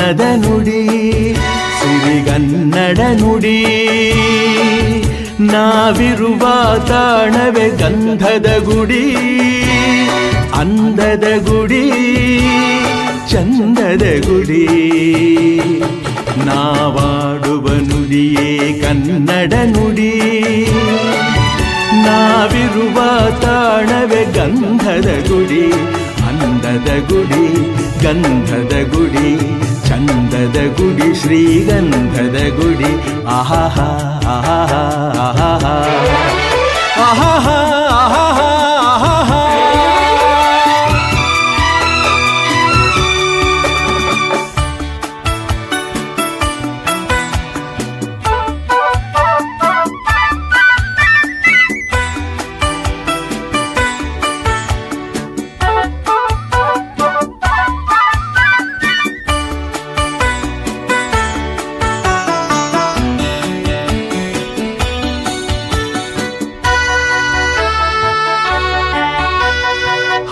ಅನ್ನದ ನುಡಿ ಸಿರಿಗನ್ನಡ ನುಡಿ. ನಾವಿರುವ ತಾಣವೇ ಗಂಧದ ಗುಡಿ, ಅಂದದ ಗುಡಿ, ಚಂದದ ಗುಡಿ. ನಾವಾಡುವ ನುಡಿಯೇ ಕನ್ನಡ ನುಡಿ. ನಾವಿರುವ ತಾಣವೇ ಗಂಧದ ಗುಡಿ, ಅಂದದ ಗುಡಿ, ಗಂಧದ ಗುಡಿ, ಚಂದದ ಗುಡಿ, ಶ್ರೀಗಂಧದ ಗುಡಿ. ಆಹಾ ಆಹಾ ಆಹಾ ಆಹಾ ಆಹಾ.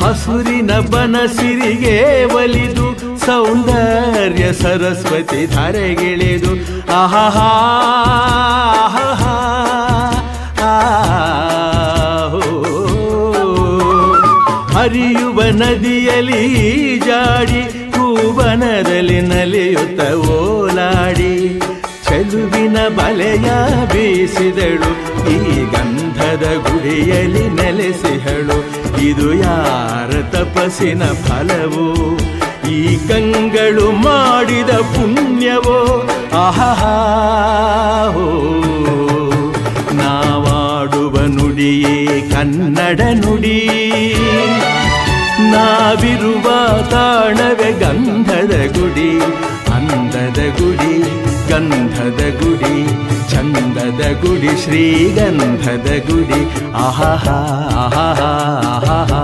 ಹಸುರಿನ ಬನಸಿರಿಗೆ ಒಲಿದು ಸೌಂದರ್ಯ ಸರಸ್ವತಿ ಧಾರೆಗಿಳಿದು ಆಹಾ ಹರಿಯುವ ನದಿಯಲ್ಲಿ ಜಾಡಿ ಹೂವನದಲ್ಲಿ ನಲಿಯುತ್ತ ಓಲಾಡಿ ಚೆಲುವಿನ ಬಲೆಯ ಬೀಸಿದಳು ಈ ಗಂಧದ ಗುಡಿಯಲ್ಲಿ ನೆಲೆಸಿಹಳು. ಇದು ಯಾರ ತಪಸ್ಸಿನ ಫಲವೋ, ಈ ಕಂಗಳು ಮಾಡಿದ ಪುಣ್ಯವೋ. ಆಹಾ ನಾವಾಡುವ ನುಡಿಯೇ ಕನ್ನಡ ನುಡಿ. ನಾವಿರುವ ತಾಣವೇ ಗಂಧದ ಗುಡಿ, ಅಂದದ ಗುಡಿ, ಗಂಧದ ಗುಡಿ, ಚಂದದ ಗುಡಿ, ಶ್ರೀಗಂಧದ ಗುಡಿ. ಆಹಾ ಆಹಾ ಆಹಾ ಆಹಾ ಆಹಾ.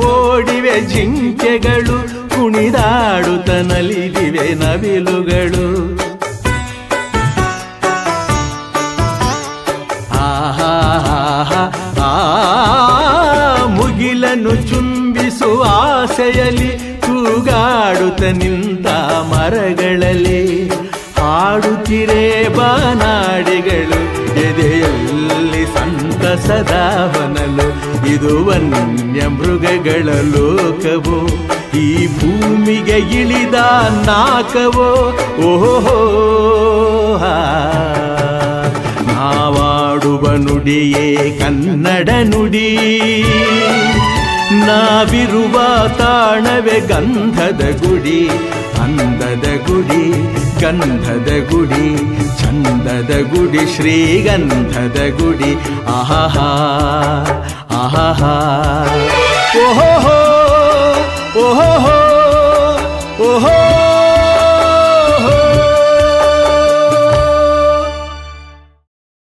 ಓಡಿವೆ ಜಿಂಕೆಗಳು, ಕುಣಿದಾಡುತ್ತ ನಲಿದಿವೆ ನವಿಲುಗಳು. ಮುಗಿಲನ್ನು ಚುಂಬಿಸುವ ಆಸೆಯಲ್ಲಿ ತೂಗಾಡುತ್ತ ನಿಂತ ಮರಗಳಲ್ಲಿ ಹಾಡುತ್ತಿರೇ ಬಾನಾಡಿಗಳು ಎದೆಯಲ್ಲಿ ಸಂತಸದ ಹೊನಲು. ಇದು ವನ್ಯ ಮೃಗಗಳ ಲೋಕವೋ, ಈ ಭೂಮಿಗೆ ಇಳಿದ ನಾಕವೋ. ಓಹೋ ನಾವಾಡುವ ನುಡಿಯೇ ಕನ್ನಡ ನುಡಿ. ನಾವಿರುವ ತಾಣವೇ ಗಂಧದ ಗುಡಿ, ಅಂದದ ಗುಡಿ, ಗಂಧದ ಗುಡಿ, ಚಂದದ ಗುಡಿ, ಶ್ರೀಗಂಧದ ಗುಡಿ. ಆಹಾ